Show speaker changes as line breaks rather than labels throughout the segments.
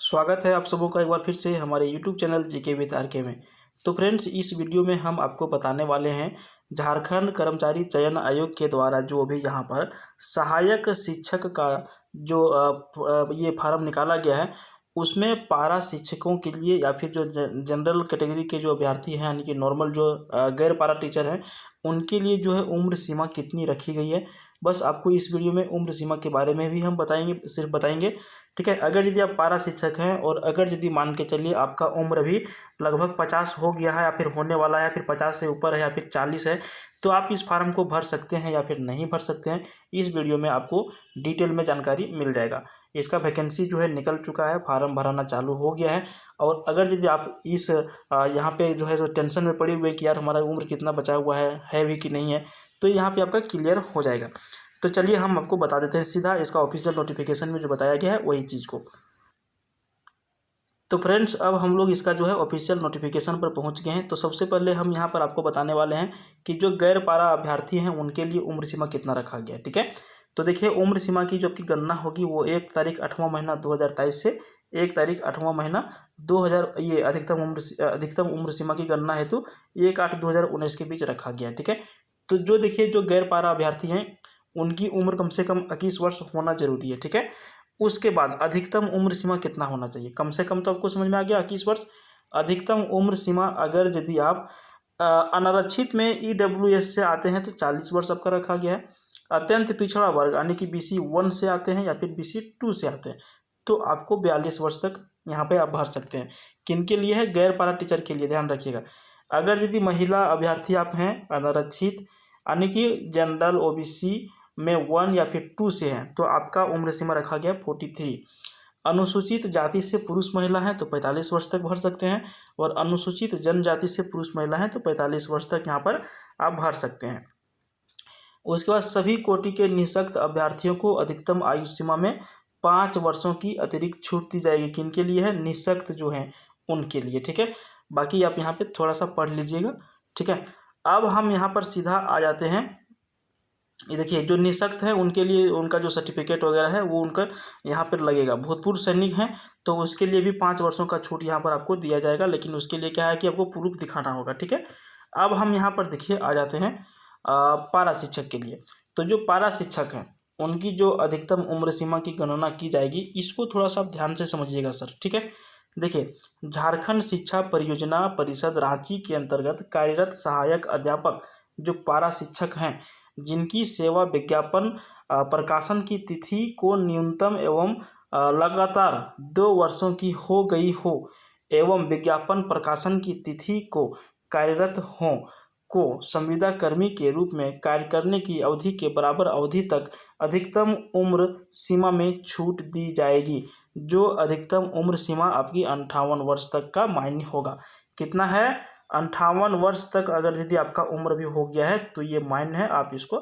स्वागत है आप सबों का एक बार फिर से हमारे YouTube channel GK with RK में। तो फ्रेंड्स, इस वीडियो में हम आपको बताने वाले हैं झारखंड कर्मचारी चयन आयोग के द्वारा जो अभी यहाँ पर सहायक शिक्षक का जो ये फार्म निकाला गया है, उसमें पारा शिक्षकों के लिए या फिर जो जनरल कैटेगरी के जो अभ्यर्थी हैं, यानी कि नॉर्मल जो गैर पारा टीचर हैं, उनके लिए जो है उम्र सीमा कितनी रखी गई है। बस आपको इस वीडियो में उम्र सीमा के बारे में भी हम बताएंगे, सिर्फ बताएंगे। ठीक है, अगर यदि आप पारा शिक्षक हैं और अगर यदि मान के चलिए आपका उम्र भी लगभग 50 हो गया है या फिर होने वाला है, फिर 50 से ऊपर है या फिर 40 है, तो आप इस फार्म को भर सकते हैं या फिर नहीं भर सकते हैं। इस वीडियो में आपको डिटेल में जानकारी मिल जाएगा। इसका वैकेंसी जो है निकल चुका है, फार्म भराना चालू हो गया है। और अगर यदि आप इस यहाँ पे जो है जो टेंशन में पड़े हुए कि यार हमारा उम्र कितना बचा हुआ है भी कि नहीं है, तो यहाँ पे आपका क्लियर हो जाएगा। तो चलिए हम आपको बता देते हैं सीधा इसका ऑफिशियल नोटिफिकेशन में जो बताया गया है वही चीज़ को। तो फ्रेंड्स, अब हम लोग इसका जो है ऑफिशियल नोटिफिकेशन पर पहुंच गए हैं। तो सबसे पहले हम यहाँ पर आपको बताने वाले हैं कि जो गैर पारा अभ्यर्थी हैं उनके लिए उम्र सीमा कितना रखा गया है। ठीक है, तो देखिए उम्र सीमा की जो आपकी गणना होगी वो 1 तारीख 8वां महीना 2023 से 1 तारीख 8वां महीना 2000, ये अधिकतम उम्र सीमा की गणना हेतु 1/8/2019 के बीच रखा गया है। ठीक है, तो जो देखिए जो गैर पारा अभ्यर्थी हैं उनकी उम्र कम से कम 21 वर्ष होना जरूरी है। ठीक है, उसके बाद अधिकतम उम्र सीमा कितना होना चाहिए, कम से कम तो आपको समझ में आ गया 21 वर्ष। अधिकतम उम्र सीमा अगर यदि आप अनारक्षित में EWS से आते हैं तो 40 वर्ष आपका रखा गया है। अत्यंत पिछड़ा वर्ग यानी कि BC 1 से आते हैं या फिर BC 2 से आते हैं तो आपको 42 वर्ष तक यहाँ पे आप भर सकते हैं। किन के लिए है? गैर पारा टीचर के लिए, ध्यान रखिएगा। अगर यदि महिला अभ्यर्थी आप हैं अनारक्षित यानी कि जनरल OBC में 1 या फिर 2 से हैं तो आपका उम्र सीमा रखा गया 43। अनुसूचित जाति से पुरुष महिला हैं तो 45 वर्ष तक भर सकते हैं और अनुसूचित जनजाति से पुरुष महिला हैं तो 45 वर्ष तक यहाँ पर आप भर सकते हैं। उसके बाद सभी कोटि के निःशक्त अभ्यर्थियों को अधिकतम आयु सीमा में 5 वर्षों की अतिरिक्त छूट दी जाएगी। किन के लिए है? निःशक्त जो हैं उनके लिए। ठीक है, बाकी आप यहाँ पे थोड़ा सा पढ़ लीजिएगा। ठीक है, अब हम यहाँ पर सीधा आ जाते हैं। ये देखिए जो निःशक्त है उनके लिए उनका जो सर्टिफिकेट वगैरह है वो उनका यहाँ पर लगेगा। भूतपूर्व सैनिक हैं तो उसके लिए भी 5 वर्षों का छूट यहाँ पर आपको दिया जाएगा, लेकिन उसके लिए क्या है कि आपको प्रूफ दिखाना होगा। ठीक है, अब हम यहाँ पर देखिए आ जाते हैं पारा शिक्षक के लिए। तो जो पारा शिक्षक हैं उनकी जो अधिकतम उम्र सीमा की गणना की जाएगी, इसको थोड़ा सा ध्यान से समझिएगा सर। ठीक है, देखिए झारखंड शिक्षा परियोजना परिषद रांची के अंतर्गत कार्यरत सहायक अध्यापक जो पारा शिक्षक हैं जिनकी सेवा विज्ञापन प्रकाशन की तिथि को न्यूनतम एवं लगातार 2 वर्षों की हो गई हो एवं विज्ञापन प्रकाशन की तिथि को कार्यरत हों को संविदा कर्मी के रूप में कार्य करने की अवधि के बराबर अवधि तक अधिकतम उम्र सीमा में छूट दी जाएगी। जो अधिकतम उम्र सीमा आपकी 58 वर्ष तक का मान्य होगा। कितना है? 58 वर्ष तक अगर यदि आपका उम्र भी हो गया है तो ये मान्य है, आप इसको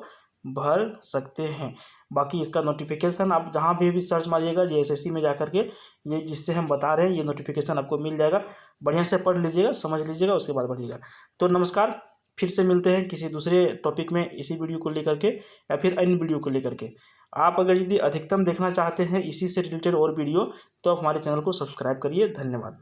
भर सकते हैं। बाकी इसका नोटिफिकेशन आप जहाँ भी सर्च मारिएगा JSSC में जाकर के ये जिससे हम बता रहे हैं ये नोटिफिकेशन आपको मिल जाएगा। बढ़िया से पढ़ लीजिएगा, समझ लीजिएगा, उसके बाद बढ़िएगा। तो नमस्कार, फिर से मिलते हैं किसी दूसरे टॉपिक में इसी वीडियो को लेकर के या फिर अन्य वीडियो को लेकर के। आप अगर यदि अधिकतम देखना चाहते हैं इसी से रिलेटेड और वीडियो तो आप हमारे चैनल को सब्सक्राइब करिए। धन्यवाद।